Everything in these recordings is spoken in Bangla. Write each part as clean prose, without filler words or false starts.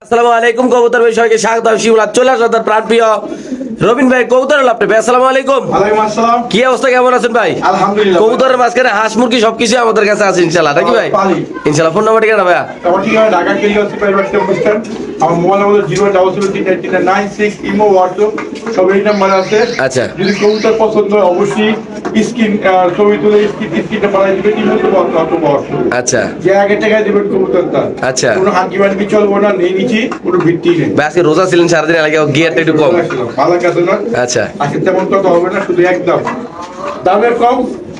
আসসালামু আলাইকুম কবুতর ভাই সবাইকে স্বাগত। শিমুলা চলে আসা তার প্রাণপ্রিয় রবিন ভাই কবুতর আপনি ভাই। আসসালামু আলাইকুম। ওয়ালাইকুম আসসালাম। কি অবস্থা, কেমন আছেন ভাই? আলহামদুলিল্লাহ। কবুতরের মাঝখানে হাঁস মুরগি সবকিছু আমাদের কাছে আছে ইনশাআল্লাহ, নাকি ভাই? পালি। ইনশাআল্লাহ। ফোন নাম্বার ঠিকানা ভাইয়া? আমার ঠিকানা ঢাকা কেলিয়া সুপার মার্কেট অবস্থান। আমার মোবাইল নাম্বার 0003996 ইমো হোয়াটসঅ্যাপ সব এই নাম্বার আছে। আচ্ছা। যদি কবুতর পছন্দ হয় অবশ্যই স্ক্রিন ছবি তুলে স্ক্রিনটা পাঠিয়ে দিবেন ইমো তো হোয়াটসঅ্যাপ। আচ্ছা যে আগে টাকায় দিবেন কবুতরটা। আচ্ছা। কোনো হাঁকি বাড়ি চলবো না, নেই নিচি কোনো ভিত্তি নেই। ভাই আজকে রোজা ছিলেন সারাদিন, লাগে গিয়ারটা একটু কম। ভালো কাছে না। আচ্ছা। আজকে তেমন কথা হবে না, শুধু একদম দামের কম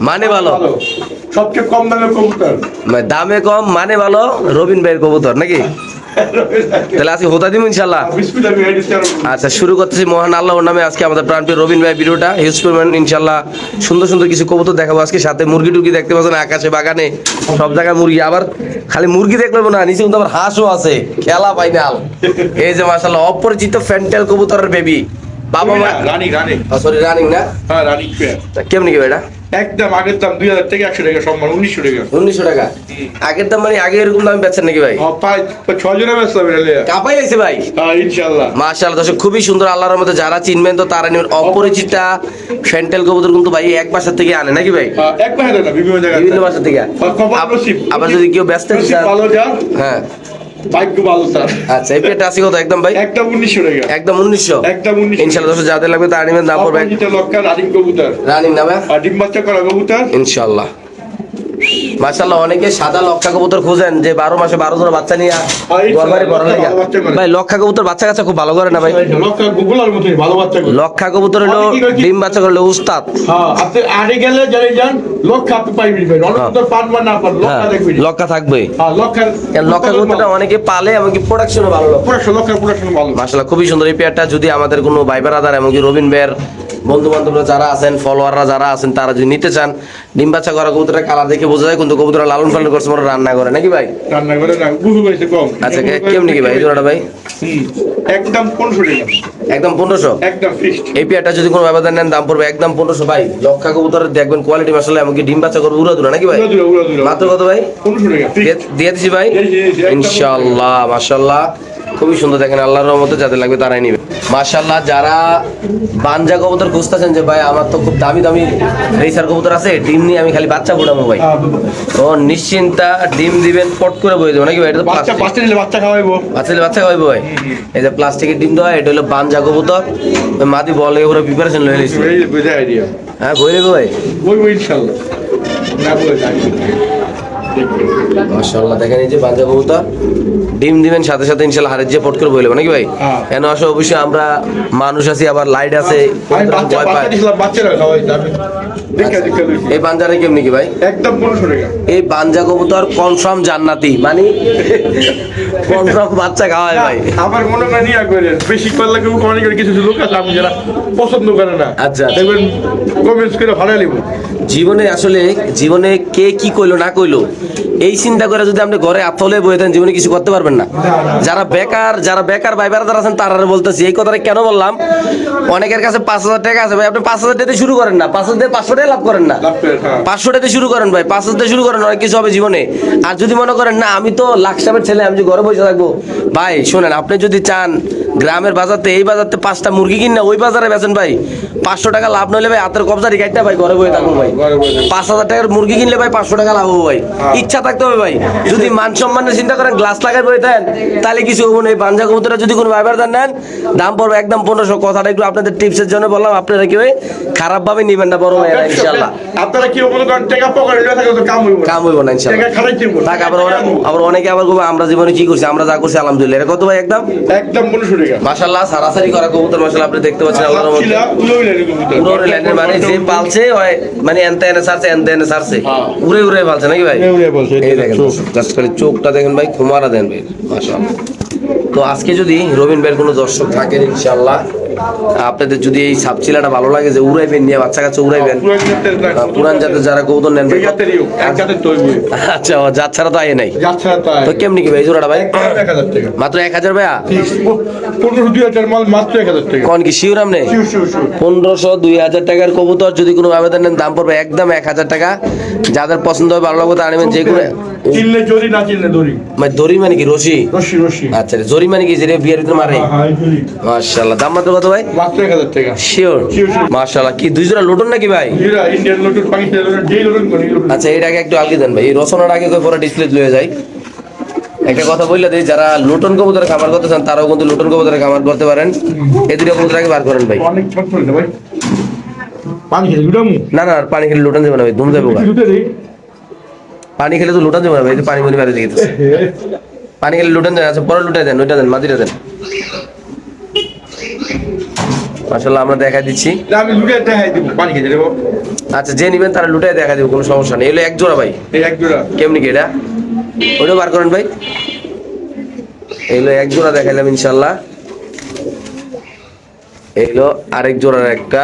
মানে ভালো। সবচেয়ে কম দামের কবুতর। দামে কম মানে ভালো রবিন ভাইয়ের কবুতর নাকি? তাহলে আজকে হোতা দিব ইনশাআল্লাহ। বিসমিল্লাহ আচ্ছা, শুরু করতেছি মহান আল্লাহর নামে। আজকে আমাদের প্রাণপ্রিয় রবিন ভাই ভিডিওটা হিউজ পরিমাণ ইনশাআল্লাহ সুন্দর সুন্দর কিছু কবুতর দেখাবো আজকে। সাথে মুরগি টুরগি দেখতে পাচ্ছেন আকাশে বাগানে সব জায়গায় মুরগি। আবার খালি মুরগি দেখলে না, নিচে কিন্তু আবার হাঁসও আছে, খেলা ফাইনাল। এই যে মাশাআল্লাহ অপরিচিত ফ্যান্টেল কবুতরের বেবি বাবা মা রানিং সরি রানিং না, হ্যাঁ রানিং পেয়ার। কেমনি কি এটা? একদম আগের দাম 2000 থেকে 100 টাকা সম্মান 1900 টাকা। 1900 টাকা আগের দাম, মানে আগে এরকম দামে বেচছেন নাকি ভাই? পাঁচ 6 জনের ব্যস্ত হবে রে। কাপাই আইছে ভাই। হ্যাঁ ইনশাআল্লাহ। মাশাআল্লাহ দর্শক, খুবই সুন্দর। আল্লাহর মধ্যে যারা চিনবেন তো তারা নেবেন। অপরিচিতা ফ্যান্টেল কবুতর কিন্তু ভাই এক বাসা থেকে আনে নাকি ভাই? এক পায়ে না বিভিন্ন জায়গা বিভিন্ন বাসা থেকে। আবার যদি কেউ ব্যস্ত থাকে, ভালো যা হ্যাঁ ভাগ্য ভালো স্যার। আচ্ছা, এই পেটা আছে কত একদম ভাই? একদম 1900 টাকা। একদম 1900। একদম 1900 ইনশাআল্লাহ দর্শক যাদের লাগবে তারা নেবেন, দাম পড়বে অপরিচিত লক্কা রানিং কবুতর। রানিং না ভাই? আর ডিম বাচ্চা করা কবুতর ইনশাআল্লাহ। মাশাআল্লাহ অনেকে সাদা লক্ষা কবুতর খোঁজেন যে 12 মাসে 12 জোড়া বাচ্চা নিয়ে গরবারে বড় লাগে ভাই। লক্ষা কবুতর বাচ্চা কাচ্চা খুব ভালো করে না ভাই? লক্কা গুগলার মতই ভালো বাচ্চা করে। লক্ষা কবুতর হলো ডিম বাচ্চা করলে উস্তাদ। হ্যাঁ আপনি আড়ে গেলে যারা যান লক্কা আপনি পাইবেন ভাই। অনেক তো পারবা না পার লক্কা দেখবেন। লক্ষা থাকবে। হ্যাঁ লক্কা লক্ষা কবুতরটা অনেকে পালে, এমনকি প্রোডাকশনও ভালো। লক্কা প্রোডাকশন ভালো। মাশাআল্লাহ খুবই সুন্দর এই পেয়ারটা। যদি আমাদের কোনো ভাই ব্রাদার এমনকি রবিন ভাইয়ের বন্ধু বান্ধবরা যারা আছেন, ফলোয়াররা যারা আছেন, তারা যদি নিতে চান, ডিম বাচ্চা করা কবুতরের কালার দেখে বোঝা যায় কিন্তু কবুতর লালন পালন করছে, মনে রান্না করে নাকি ভাই? রান্না করে না গুহু হইছে কম। আচ্ছা কেমনি কি ভাই এই জোড়াটা ভাই? একদম 1500 টাকা। একদম 1500। একদম ফিক্সড। এই পেয়ারটা যদি কোনো ব্যবধান নেন দাম পড়বে একদম 1500 ভাই। লক্ষা কবুতরের দেখবেন কোয়ালিটি মাশাআল্লাহ, এমনকি ডিম বাচ্চা করবে উড়া দুরা নাকি ভাই? উড়া মাত্র কত ভাই? 1500 টাকা ফিক্সড দিয়ে দিছি ভাই ইনশাআল্লাহ। মাশাআল্লাহ খুবই সুন্দর। দেখেন আল্লাহর রহমতে যাদের লাগবে তারাই নিবে। মাশাআল্লাহ যারা বানজা কবুতর খুঁজতেছেন যে ভাই আমার তো খুব দামি দামি রেসার কবুতর আছে, ডিম নিয়ে আমি খালি বাচ্চা ফোটাবো ভাই, তো নিশ্চিন্তা ডিম দিবেন পট করে বয়ে দেবো নাকি ভাই? এটা তো বাচ্চা বাচ্চা নিলে বাচ্চা খাওয়াইবো। বাচ্চা দিলে বাচ্চা খাওয়াইবো ভাই। এই যে প্লাস্টিকের ডিম দেওয়া, এটা হলো বানজা কবুতর। ওই মাদি বলে ওরা প্রিপারেশন লয়ে নিয়েছি। এই বুঝা আইডিয়া। হ্যাঁ বই নেবো ভাই। ওই ইনশাআল্লাহ না বলে যাই। মাশাআল্লাহ দেখেন এই যে বানজা কবুতর ডিম দিবেন সাথে সাথে ইনশাআল্লাহ হারের যে পট করে বইলেবো নাকি ভাই? কেন আসলে অবশ্যই আমরা মানুষ আছি, আবার লাইট আছে, ভয় পায়। বাচ্চারা খাওয়াই যাবে। এই বানজারে কেমনি কি ভাই? একদম 1500 টাকা। এই বানজা কবুতর কনফার্ম জান্নাতি, মানে কনফার্ম বাচ্চা খাওয়ায় ভাই। আবার মনে করেন ইয়া করেন বেশি করলে কেউ অনেক কিছু লোক আছে আমি যারা পছন্দ করে না। আচ্ছা। দেখবেন কমেন্টস করে ভালো লিখব। জীবনে আসলে জীবনে কে কি কইলো না কইলো এই চিন্তা করে যদি আপনি ঘরে আতলে বয়ে দেন জীবনে কিছু করতে পারবেন না। যারা বেকার ভাই বেড়াদার আছেন তারা বলতেছি এই কথাটা কেন বললাম, অনেকের কাছে 5000 টাকা আছে ভাই, আপনি 5000 টাকা শুরু করেন না, 5000 দিয়ে 500 টাকা লাভ করেন না, 500 টাকা শুরু করেন ভাই, 5000 দিয়ে শুরু করেন, অনেক কিছু হবে জীবনে। আর যদি মনে করেন না আমি তো লাখ সাহেবের ছেলে, আমি যে ঘরে বসে থাকবো, ভাই শোনেন আপনি যদি চান গ্রামের বাজারতে এই বাজারতে 5টা মুরগি কিনে ওই বাজারে বেচেন ভাই, 500 টাকা লাভ নইলে ভাই হাতের কবজা রিকাইটা ভাই ঘরে বসে থাকবো ভাই। 5000 টাকার মুরগি কিনলে ভাই 500 টাকা লাভ হবে ভাই। ইচ্ছা থাকতে হবে ভাই। যদি মান সম্মানের চিন্তা করেন গ্লাস লাগাই বই দেন তাহলে কিছু হবো না। এই বানজা কবুতরটা যদি কোনো ভাইবার দেন নেন দাম পড়বে একদম 1500। কথাটা একটু আপনাদের টিপসের জন্য বললাম, আপনারা কি ভাই খারাপ ভাবে নিবেন না বড় ভাই ইনশাআল্লাহ। আপনারা কি মনে করেন টাকা পকেটে থাকে তো কাম হইব না, কাম হইব না ইনশাআল্লাহ। টাকা খারাই দিব টাকা আবার অনেকে আবার বলবে আমরা জীবনে কি করছি, আমরা যা করছি আলহামদুলিল্লাহ। এটা কত ভাই? একদম 1500 টাকা। মাশাআল্লাহ সারাসারি করা কবুতর মাশাআল্লাহ আপনি দেখতে পাচ্ছেন আল্লাহর রহমতে। উড়ে লাইনের মানে যে পালছে হয় মানে এনতে এনে সারছে উড়ে উড়ে পালছে নাকি ভাই? এই দেখেন জাস্ট খালি চোখটা দেখেন ভাই, খুমারা দেন ভাই মাশাআল্লাহ। তো আজকে যদি রবিন ভাইয়ের কোনো দর্শক থাকেন ইনশাআল্লাহ, আপনাদের যদি এই সাবচিলাটা ভালো লাগে যে উড়াইবেন নিয়ে বাচ্চা কাচ্চা উড়াইবেন, পুরান জাতের যারা কবুতর নেন ভাই, আচ্ছা জাত ছাড়া তো আয় নাই, তো কেমনি কি ভাই জোড়াটা ভাই? মাত্র 1000 ভাইয়া? 1500-2000 মাল মাত্র 1000 টাকা। কোন কি শিওর আমনে? 1500-2000 টাকার কবুতর যদি কোনো আবেদন নেন দাম পড়বে একদম 1000 টাকা। যাদের পছন্দ হবে ভালো লাগবে তারা নেবেন। যে কোনো চিনলে জরি, না চিনলে দড়ি। মানে দড়ি মানে কি রশি? রশি রশি। আচ্ছা জরি মানে কি যেটা বিয়ের ভিতরে মারে? হ্যাঁ জরি। মাশাআল্লাহ, দাম মাত্র কত ভাই? মাত্র 1000 টাকা। শিওর? Sure, sure. মাশাআল্লাহ, কি দুই জোড়া লোটন নাকি ভাই? এরা ইন্ডিয়ান লোটন, পাকিস্তানি লোটন, যেই লোটন করি লোটন। আচ্ছা এটাকে একটু আগে দেন ভাই, এই রচনার আগে করে পরে ডিসপ্লে লয়ে যায়। একটা কথা বললে দিই, যারা লুটন কবুতরের খামার করতে চান তারাও কিন্তু লুটন কবুতরের খামার করতে পারেন। এই দুটো কবুতর আগে বার করেন ভাই। অনেক ছোট ছোট ভাই। পানি খেলে দুটামু। না না, পানি খেলে লুটন যাবে না ভাই, দুম যাবো গা। দুটো দেই। পানি খেলে তো লুটন যাবে না ভাই, এই যে পানি মনি বাইরে দিয়ে গেছে। পানি খেলে লুটন দেন, আচ্ছা পরে লুটাই দেন, ওইটা দেন, মাদিটা দেন। মাশাআল্লাহ, আমরা দেখা দিচ্ছি। না, আমি দুটো দেখাই দিব, পানি খেতে দেবো। আচ্ছা যে নিবেন তারা লুটাই দেখা দিব, কোনো সমস্যা নেই। এগুলো এক জোড়া ভাই, এই এক জোড়া। কেমনি কি এটা? ওইটা বার করেন ভাই। এগুলো এক জোড়া দেখাইলাম ইনশাল্লাহ। এগুলো আরেক জোড়ার একটা,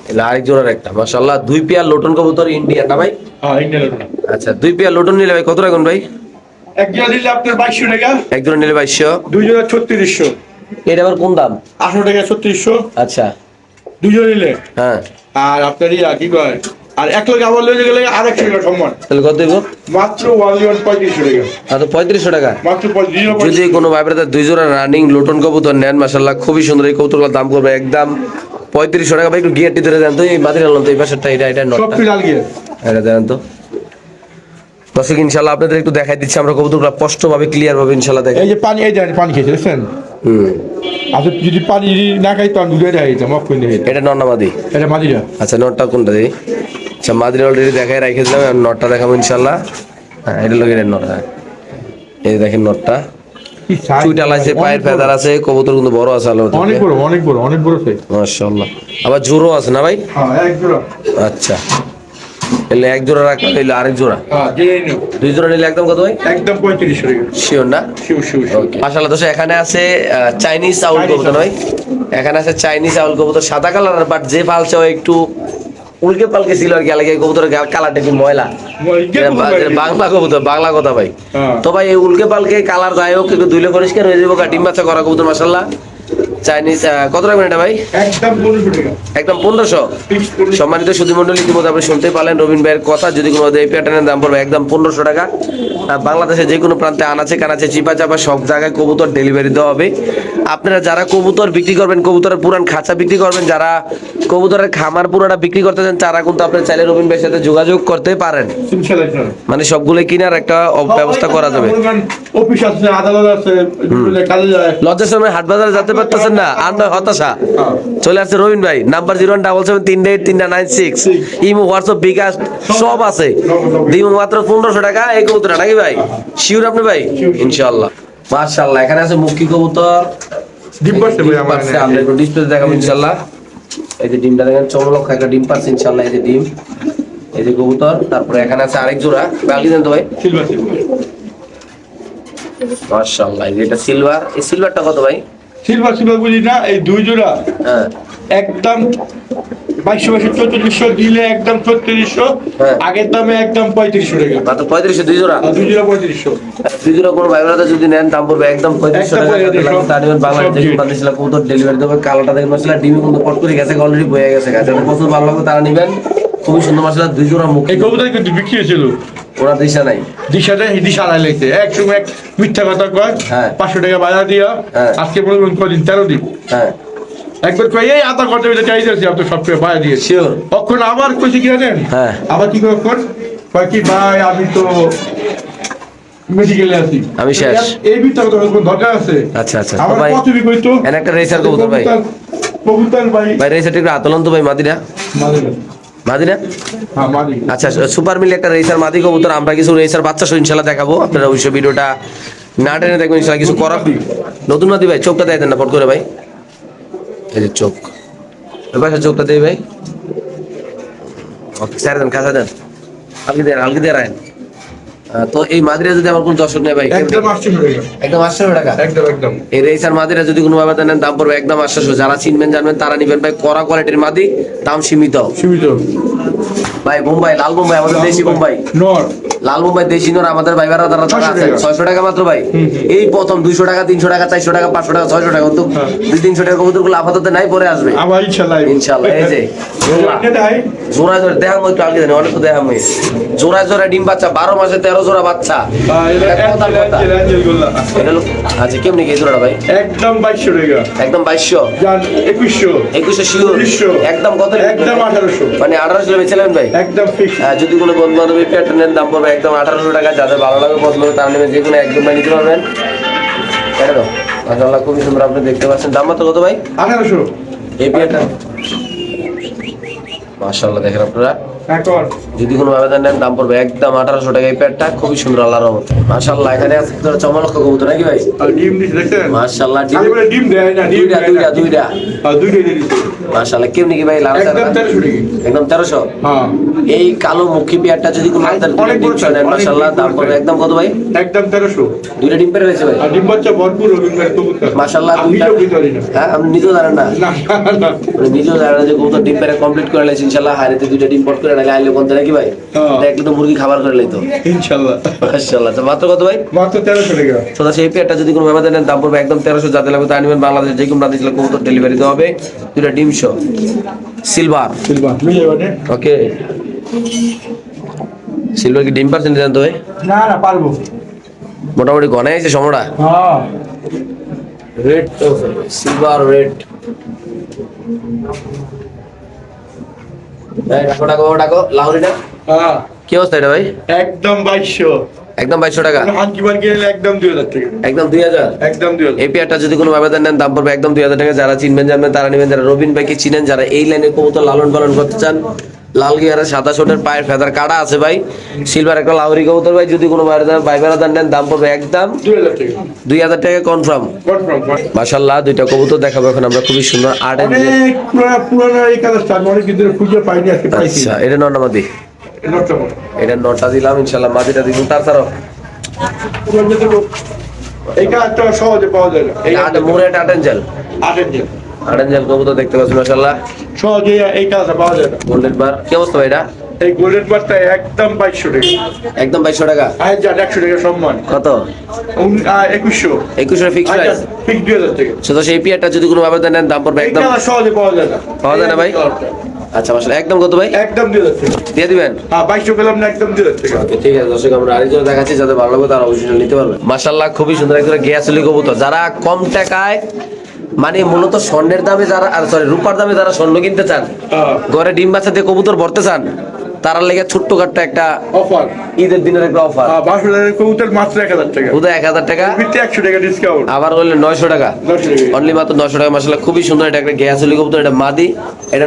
এগুলো আরেক জোড়ার একটা। মাশাআল্লাহ, দুই পেয়ার লোটন কবুতর ইন্ডিয়ান না ভাই? হ্যাঁ ইন্ডিয়ান লোটন। আচ্ছা দুই পেয়ার লোটন নিলে ভাই কত রাখুন ভাই? এক জোড়া দিলে আপনার 2200 টাকা। এক জোড়া নিলে 2200। দুই জোড়া 3600। এটা আবার কোন দাম? 800 টাকা 3600। আচ্ছা দুই জোড়া নিলে। হ্যাঁ, আর আপনার কি কয়, আর এক লোক আবার লয়ে গেলে আরেকশো টাকা সম্মান। তাহলে কত দেবো? মাত্র 3500 টাকা। আচ্ছা 3500 টাকা। মাত্র 3500। যদি কোনো ভাই ব্রাদার দুই জোড়া রানিং লোটন কবুতর নেন, মাশাআল্লাহ খুবই সুন্দর, এই কবুতরগুলোর দাম করবে একদম 3500 টাকা ভাই। একটু গিয়ারটি ধরে দেন তো, এই মাদির আনলাম তো এই পাশেরটা, এটা সব নটটা, ফিলাল গিয়ে। এটা দেন তো দর্শক। ইনশাল্লাহ আপনাদের একটু দেখাই দিচ্ছি আমরা কবুতরগুলো স্পষ্টভাবে ক্লিয়ার ভাবে ইনশাল্লাহ দেখেন। এই যে পানি, এই দেখেন পানি খেয়েছে দেখছেন। আপনি যদি পানি না খাই তো আমি দুধে দেখাই দিতাম, অফ করে দেখাই দিতাম। এটা নন্না মাদি? এটা মাদিরা। আচ্ছা নটটা কোনটা দিই? আচ্ছা মাদির অলরেডি দেখাই রেখে দিলাম, আর নটটা দেখাবো ইনশাল্লাহ। হ্যাঁ এটা লোক, এটা নট। হ্যাঁ এই দেখেন নটটা, কি size, চুইটাল আছে, পায়ের অনেক বড়। ফেদার আছে, কবুতর কিন্তু বড় আছে আলো। অনেক বড়, অনেক বড়, অনেক বড় সাইজ। মাশাআল্লাহ, আবার জোরও আছে না ভাই? হ্যাঁ এক জোড়া। আচ্ছা এলে এক জোড়া রাখলাম, এলে আরেক জোড়া। হ্যাঁ জেনে নিও। দুই জোড়া নিলে একদম কত ভাই? একদম 3500 টাকা। শিওর না? শিউ শিউ শিউ। ওকে মাশাআল্লাহ দর্শক, এখানে আছে চাইনিজ আউল Chinese কবুতর ভাই। এখানে আছে চাইনিজ আউল কবুতর, সাদা কালার, বাট যে ফালছে ও একটু উল্কে পালকে ছিল আর কি, আলাদা কবুতরের কালারটা একটু ময়লা। বাংলা কবুতর, বাংলা কথা ভাই। হ্যাঁ। তো ভাই এই উল্কে পালকে কালার যাই হোক একটু ধুইলে পরিষ্কার হয়ে যাবো, ডিম বাচ্চা করা কবুতর মাশাআল্লাহ। চাইনিজ কত রাখবেন এটা ভাই? একদম 1500 টাকা। একদম 1500। Fixed 1500। সম্মানিত সুধী মন্ডলী, ইতিমধ্যে আপনি শুনতে পারলেন রবিন ভাইয়ের কথা। যদি কোনো এই প্যাটার্নের দাম পড়বে একদম 1500 টাকা। বাংলাদেশে যে কোনো প্রান্তে আনাচে কানাচে চিপা চাপা সব জায়গায় কবুতর ডেলিভারি দেওয়া হবে। আপনারা যারা কবুতর বিক্রি করবেন, কবুতরের পুরান খাঁচা বিক্রি করবেন, যারা কবুতরের খামার পুরোটা বিক্রি করতে চান, তারা কিন্তু আপনার চাইলে রবিন ভাইয়ের সাথে যোগাযোগ করতে পারেন। ইনশাআল্লাহ। মানে সবগুলো কিনার একটা ব্যবস্থা করা যাবে। অফিস আছে, আদালত আছে, কাজে যায়। লজ্জার সময় হাট বাজারে যেতে পারতেছেন না, আর নয় হতাশা। চলে আসছে রবিন ভাই, নাম্বার 0177738396। ইমো, হোয়াটসঅ্যাপ, বিকাশ সব আছে। দিব মাত্র 1500 টাকা এই কবুতরটা নাকি ভাই? শিওর আপনি ভাই? ইনশাআল্লাহ। মাশাআল্লাহ, এখানে আছে মুক্কি কবুতর। ডিম পারছে ভাই আমার পারছে, আমরা একটু ডিসপ্লে দেখাবো ইনশাআল্লাহ। এই যে ডিমটা দেখেন, চমলক একটা ডিম পারছে ইনশাআল্লাহ। এই যে ডিম, এই যে কবুতর। তারপরে এখানে আছে আরেক জোড়া, বাকি দেন তো ভাই। Silver silver. মাশাআল্লাহ, এই যে এটা সিলভার। এই সিলভারটা কত ভাই? সিলভার সিলভার বুঝি না, এই দুই জোড়া হ্যাঁ একদম 2200 দিলে একদম 3600। হ্যাঁ। আগের দামে একদম 3500 টাকা। মাত্র 3500 দুই জোড়া। আর দুই জোড়া 3500। দুই জোড়া কোনো ভাই ব্রাদার যদি নেন দাম পড়বে একদম 3500 টাকা। একদম তার জন্য বাংলাদেশ থেকে সব বাংলাদেশ কবুতর ডেলিভারি দেবে। কালোটা দেখেন মাশাআল্লাহ, ডিমি কিন্তু পট করে গেছে, অলরেডি বয়ে গেছে গাছ। যাদের পছন্দ ভালো লাগবে তারা নেবেন। খুবই সুন্দর মাশাআল্লাহ, দুই জোড়া মুখ। এই কবুতর কিন্তু বিক্রি হয়েছিল, ওরা দিশা নাই। দিশাটা দিশা আড়াই লাগছে। এক সময় এক মিথ্যা কথা কয়, হ্যাঁ। 500 টাকা বাজার দিয়া। হ্যাঁ। আজকে বলবেন কদিন 13 দিন। হ্যাঁ একবার কয় এই আধা ঘন্টা ভিতরে চাই যাচ্ছি, আপনি সব টাকা বাজার দিয়ে। শিওর। তখন আবার কইছে কি জানেন? হ্যাঁ। আবার কি কখন কয় কি ভাই আমি তো মেডিকেলে আছি, আমি শেষ। এই মিথ্যা কথা কোনো দরকার আছে? আচ্ছা আচ্ছা। তো আমার ভাই কত বি কইতো এন একটা রেসার কবুতর ভাই। কবুতর ভাই ভাই রেসারটা একটু আতলন তো ভাই, মাদিরা মালিক। মাদিরা। হ্যাঁ মালিক। আচ্ছা সুপার মিল একটা রেসার মাদি কবুতর। আমরা কিছু রেসার বাচ্চা সহ ইনশাআল্লাহ দেখাবো। আপনারা অবশ্যই ভিডিওটা না টেনে দেখবেন ইনশাআল্লাহ। কিছু করা নতুন মাদি ভাই, চোখটা দেয় দেন না পট করে ভাই। এই যে চোখ, এবার চোখটা দেই ভাই। ওকে স্যার দেন, কাঁচা দেন, হালকি দিয়ে রাখেন। তো এই মাদিরা যদি আমার কোন দর্শক নেই ভাই, একদম 800 টাকা। একদম 800 টাকা। একদম একদম। এই রেসার মাদিরা যদি কোনো ভাবে নেন দাম পড়বে একদম 800। যারা চিনবেন জানবেন তারা নিবেন ভাই। কড়া কোয়ালিটির মাদি, দাম সীমিত সীমিত। ভাই। বোম্বাই, লাল বোম্বাই, আমাদের দেশি বোম্বাই। নর লাল মুম্বাই দেশি নর আমাদের ভাই ভাড়া তারা 600 আছে টাকা। 600 টাকা মাত্র ভাই। এই প্রথম 200 টাকা 300 টাকা 400 টাকা 500 টাকা 600 টাকা কিন্তু 200-300 টাকা কবুতরগুলো আপাতত নাই, পরে আসবে আবার ইনশাআল্লাহ ইনশাআল্লাহ। এই যে জোড়া জোড়া জোড়া দেখা মই একটু আগে জানি অনেক তো দেখা মই জোড়া জোড়া ডিম বাচ্চা 12 মাসে 13 জোড়া বাচ্চা। এটা কথার কথা। এটা হলো আচ্ছা কেমনি কি এই জোড়াটা ভাই? একদম 2200 টাকা, একদম 2200 জান 2100, 2100 শিওর 2100, একদম কত? একদম 1800, মানে 1800 বেচলেন ভাই। একদম ফিক্স। যদি কোনো বন্ধু বান্ধবী প্যাটার্নের দাম পড়বে একদম 1800 টাকা। যাদের ভালো লাগে পছন্দ হবে তারা নেবেন, যে কোনো একদম ভাই নিতে পারবেন। কেন মাশাআল্লাহ খুবই সুন্দর, আপনি দেখতে পাচ্ছেন। দাম মাত্র কত ভাই? 1800 এই পেয়ারটা মাশাআল্লাহ দেখেন আপনারা, এখন যদি কোনো আবেদন নেন দাম পড়বে একদম 1800 টাকা। এই পেয়ারটা খুবই সুন্দর আল্লাহর রহমতে মাশাআল্লাহ। এখানে আছে চমলক্ষ কবুতর নাকি ভাই? আর ডিম দিছে দেখছেন মাশাআল্লাহ আমি বলে ডিম দেয় না, ডিম দেয় না। দুইটা আর দুইটাই দিয়ে দিছে মাশাআল্লাহ। কেমনি কি ভাই লাল একদম 1300 টাকা। একদম 1300। হ্যাঁ এই কালো মুখী পেয়ারটা যদি কোনো আবেদন অনেক বড় size, অনেক মাশাআল্লাহ দাম বড় পড়বে size। একদম কত ভাই? একদম 1300। দুইটা ডিম পেরে রয়েছে ভাই আর ডিম বাচ্চা ভরপুর রবীন্দ্র কবুতর মাশাআল্লাহ। আমি দুইটা নিজেও বুঝতে পারি না। হ্যাঁ আপনি নিজেও জানেন না? না না মানে নিজেও জানেন না যে কবুতর ডিম পেরে কমপ্লিট করে লাইছে ইনশাআল্লাহ। হারিতে দুইটা ডিম পট করে নালে আইলে কোন নাকি ভাই? হ্যাঁ। এটা একটু তো মুরগি খাবার করে লাইতো ইনশাআল্লাহ। মাশাআল্লাহ। তো মাত্র কত ভাই? মাত্র 1300 টাকা। তো সেই পেয়ারটা যদি কোনো ব্যবধান নেন দাম পড়বে একদম 1300। যাতে লাগবে তা নিবেন। বাংলাদেশে যে কোনো প্রান্তে ছিল কবুতর ডেলিভারি দেওয়া হবে। দুইটা ডিম শো সিলভার। সিলভার মিলে যাবে। ওকে সিলভার কি ডিম পার্সেন্ট জানতো ভাই? না না পারবো। মোটামুটি গনে আছে সমড়া হ্যাঁ রেড সিলভার রেড। ভাই ডাকো ডাকো ডাকো লাহোরিটা হ্যাঁ কি অবস্থা এটা ভাই? একদম 2200। একদম 2200 টাকা। হাঙ্কিবার গেলে একদম 2000 টাকা। একদম 2000। একদম 2000। এই পেয়ারটা যদি কোনো আবেদন নেন দাম পড়বে একদম 2000 টাকা। যারা চিনবেন জানবেন তারা নেবেন। যারা রবিন ভাইকে চিনেন, যারা এই লাইনে কবুতর লালন পালন করতে চান, লাল গিয়ারের সাদা শোটের পায়ের ফেদার কাটা আছে ভাই, সিলভার একটা লাহোরি কবুতর ভাই, যদি কোনো বাইবেরাদার নেন দাম পড়বে একদম 2000 টাকা 2000 টাকা কনফার্ম। কনফার্ম। মাশাআল্লাহ দুইটা কবুতর দেখাবো এখন আমরা, খুবই সুন্দর আর্ট এন্ড অনেক পুরনো এই কালারটা অনেক দিন ধরে খুঁজে পাইনি, আজকে পাইছি। আচ্ছা এটা নর্নামাদি, নটটা এটা নটা দিলাম ইনশাআল্লাহ। মাদিটা দিলাম তাছাড়াও পুরনো দেখো এই কালারটা সহজে পাওয়া যায় না। এই আট মোরেট আটেনজেল আটেনজেল আটেনজেল কবুতর দেখতে পাচ্ছেন মাশাআল্লাহ। সহজে এই কালারটা পাওয়া যায় না। গোল্ডেন বার কি অবস্থা ভাই এটা? এই গোল্ডেন বারটা একদম 2200 টাকা। একদম 2200 টাকা। আজ যা 100 টাকা সম্মান। কত? 2100। 2100 ফিক্স প্রাইস। ঠিক 2000 টাকা। তো সেই পেয়ারটা যদি কোনো আবেদন নেন দাম পড়বে এই একদম কালার সহজে পাওয়া যায় না। পাওয়া যায় না ভাই? আচ্ছা মাশাআল্লাহ একদম কত ভাই? একদম 2000 টাকা। দিয়ে দিবেন? হ্যাঁ 2200 পেলাম না, একদম 2000 টাকা। ওকে ঠিক আছে দর্শক, আমরা আরেকজন দেখাচ্ছি, যাদের ভালো লাগবে তারা অবশ্যই নিতে পারবে। মাশাআল্লাহ খুবই সুন্দর একটা গ্যাসলি কবুতর। যারা কম টাকায় মানে মূলত স্বর্ণের দামে যারা রূপার দামে যারা স্বর্ণ কিনতে চান, হ্যাঁ ঘরে ডিম বাচ্চা দিয়ে কবুতর ভরতে চান, তারা লেগে ছোট্ট কাটটা একটা অফার। ঈদের দিনের একটা অফার। 2200 টাকা কবুতর মাত্র 1000 টাকা। উদয় 1000 টাকা, ভিত্তি 100 টাকা ডিসকাউন্ট। আবার হলে 900 টাকা 900 টাকা। অনলি মাত্র 900 টাকা। মাশাআল্লাহ খুবই সুন্দর এটা একটা গ্যাসলি কবুতর। এটা মাদি, এটা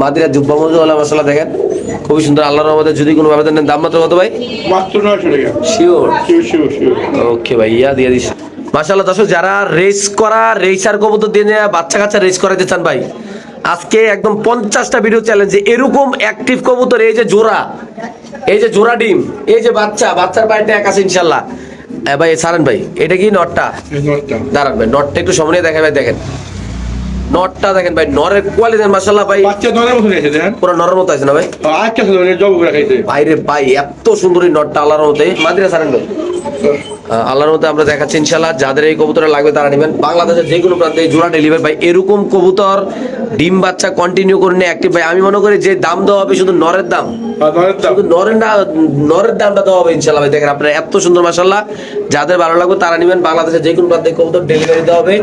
মাদিরা জুব্বা মজু ওয়ালা মাশাআল্লাহ দেখেন খুবই সুন্দর আল্লাহর রহমতে। যদি কোনো আবেদন নেন দাম মাত্র কত ভাই? মাত্র 900 টাকা। শিওর? শিওর। ওকে ভাই ইয়া দিয়ে দিস। মাশাআল্লাহ দর্শক, যারা রেস করা রেসার কবুতর দিয়ে বাচ্চা কাচ্চা রেস করাইতে চান ভাই, আজকে একদম 50টা ভিডিও চ্যালেঞ্জে এরকম অ্যাক্টিভ কবুতর, এই যে জোড়া, এই যে জোড়া ডিম, এই যে বাচ্চার বাইরে এক আছে ইনশাআল্লাহ। ভাই সারেন ভাই এটা কি নটটা? এই নটটা। দাঁড়ান ভাই, নটটা একটু সামনে দেখেন ভাই, দেখেন নটটা দেখেন ভাই, নরের কোয়ালিটি মাশাআল্লাহ ভাই, বাচ্চা নরের মতো নিয়েছে দেখেন। পুরো নরের মতো আছে না ভাই? আজকে ধরে জব করে খাইতে। বাইরে ভাই এত সুন্দর এই নটটা আল্লাহর মতে। মাদিরা সারেন ভাই, আল্লাহর মতে আমরা দেখাচ্ছি ইনশাআল্লাহ। যাদের এই কবুতর লাগবে তারা নেবেন। বাংলাদেশের যে কোনো প্রান্তে এই জোড়া ডেলিভারি ভাই। এরকম কবুতর ডিম বাচ্চা কন্টিনিউ করে নিয়ে অ্যাক্টিভ ভাই। আমি মনে করি যে দাম দেওয়া হবে শুধু নরের দাম, নরের দাম। শুধু নরের দামটা দেওয়া হবে ইনশাআল্লাহ ভাই। দেখেন আপনারা এত সুন্দর মাশাআল্লাহ। যাদের ভালো লাগবে তারা নেবেন। বাংলাদেশের যে কোনো প্রান্তে কবুতর ডেলিভারি দেওয়া হবে।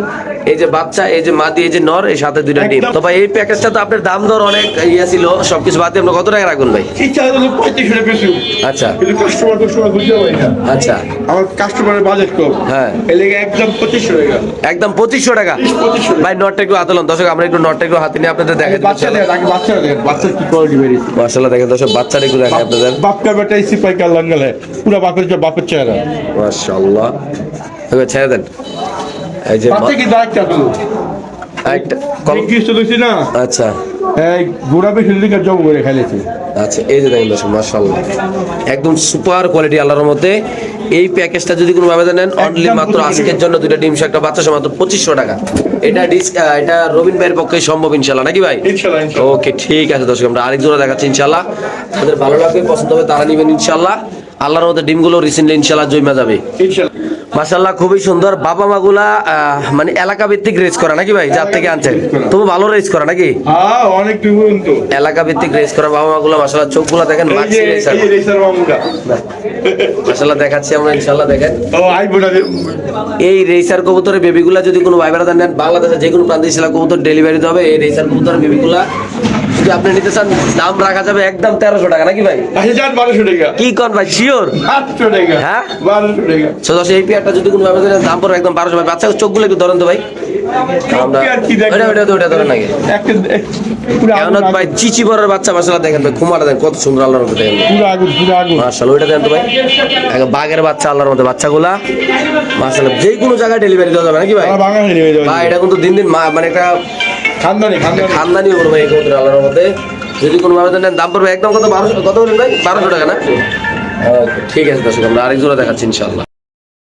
এই যে বাচ্চা, এই যে মাদি, এই যে নর, এই সাথে দুইটা ডিম। তো ভাই এই প্যাকেজটা তো আপনার দাম দর অনেক ইয়া ছিল, সবকিছু বাদ দিয়ে আমরা কত টাকা রাখবেন ভাই? ইচ্ছা হলো 3500 টাকা বেশি। আচ্ছা কিন্তু কাস্টমার তো সময় বুঝতে পারি না। আচ্ছা আমার কাস্টমারের বাজেট কম। হ্যাঁ এই লেগে একদম 2500 টাকা। একদম 2500 টাকা 2500 টাকা। ভাই। নটটা একটু হাতে লন দর্শক, আমরা একটু নটটা একটু হাতে নিয়ে আপনাদের দেখাই দিচ্ছি। বাচ্চা দেখেন, আগে বাচ্চা দেখেন, বাচ্চার কি কোয়ালিটি বেরিয়েছে। মাশাআল্লাহ দেখেন দর্শক, বাচ্চাটা একটু দেখাই আপনাদের। বাপকা বেটা ইসি পাইকার লাঙ্গলে পুরো বাপের চেহারা। মাশাআল্লাহ এবার ছেড়ে দেন। এই যে বাচ্চা কি দাঁড়াচ্ছে আসলে একটা কিছু দিছি না। আচ্ছা এই গোড়া বেশি দিকে জব করে খেলেছে। আচ্ছা এই যে দেখেন দর্শক মাশাআল্লাহ একদম সুপার কোয়ালিটি আল্লাহর রহমতে। এই প্যাকেজটা যদি কোনো আবেদন নেন অনলি মাত্র আজকের জন্য দুইটা ডিম একটা বাচ্চা সহ মাত্র 2500 টাকা। এটা রবিন ভাইয়ের পক্ষে সম্ভব ইনশাআল্লাহ নাকি ভাই? ইনশাআল্লাহ। ওকে ঠিক আছে দর্শক, আমরা আরেক জোড়া দেখাচ্ছি ইনশাআল্লাহ। তাদের ভালো লাগবে পছন্দ হবে তারা নেবেন ইনশাআল্লাহ। আল্লাহর মধ্যে ডিমগুলো রিসেন্টলি ইনশাল্লাহ জমা যাবে। ইনশাআল্লাহ। মাশাআল্লাহ খুবই সুন্দর। বাবা মাগুলা মানে এলাকা ভিত্তিক রেস করা নাকি ভাই, যার থেকে আনছেন তবু ভালো রেস করা নাকি? হ্যাঁ অনেক বিবরণ তো। এলাকা ভিত্তিক রেস করা বাবা মাগুলা মাশাআল্লাহ, চোখগুলা দেখেন এই যে রেসার মামুরা। মাশাআল্লাহ দেখাচ্ছি আমরা ইনশাআল্লাহ। দেখেন ও আইবো না। এই রেসার কবুতরের বেবিগুলা যদি কোনো ভাই বেড়াদার নেন, বাংলাদেশে যে কোনো প্রান্তে শিলা কবুতর ডেলিভারি দিতে হবে। এই রেসার কবুতরের বেবিগুলা যদি আপনি নিতে চান দাম রাখা যাবে একদম 1300 টাকা নাকি ভাই? 1200 টাকা। কি কোন ভাই শিওর? 800 টাকা। হ্যাঁ 1200 টাকা। দশ এই পেয়ারটা যদি কোনো ভাবে দেন দাম পড়বে একদম 1200 ভাই। বাচ্চা চোখগুলো একটু ধরেন তো ভাই। আমরা কি আর কি দেখেন? ওটা ধরেন নাকি? একটা পুরো আগুন। কেমন ভাই চিচি বড়ের বাচ্চা মাশাআল্লাহ দেখেন ভাই, খুমাটা দেখেন কত সুন্দর আল্লাহর মধ্যে দেখেন পুরো আগুন পুরো আগুন। মাশাআল্লাহ। ওইটা দেন তো ভাই, একদম বাঘের বাচ্চা আল্লাহর মধ্যে বাচ্চাগুলা মাশাআল্লাহ যে কোনো জায়গায় ডেলিভারি দেওয়া যাবে নাকি ভাই? বাঙা হয়ে যাবে। ভাই এটা কিন্তু দিন দিন মানে একটা খানদানি খানদানি। খানদানি বলবো ভাই এই কবুতর আল্লাহর মধ্যে। যদি কোনো ভাবে দেন দাম পড়বে একদম কত 1200 কত বলেন ভাই? 1200 টাকা না? ওকে ঠিক আছে দর্শক, আমরা আরেক জোড়া দেখাচ্ছি ইনশাআল্লাহ।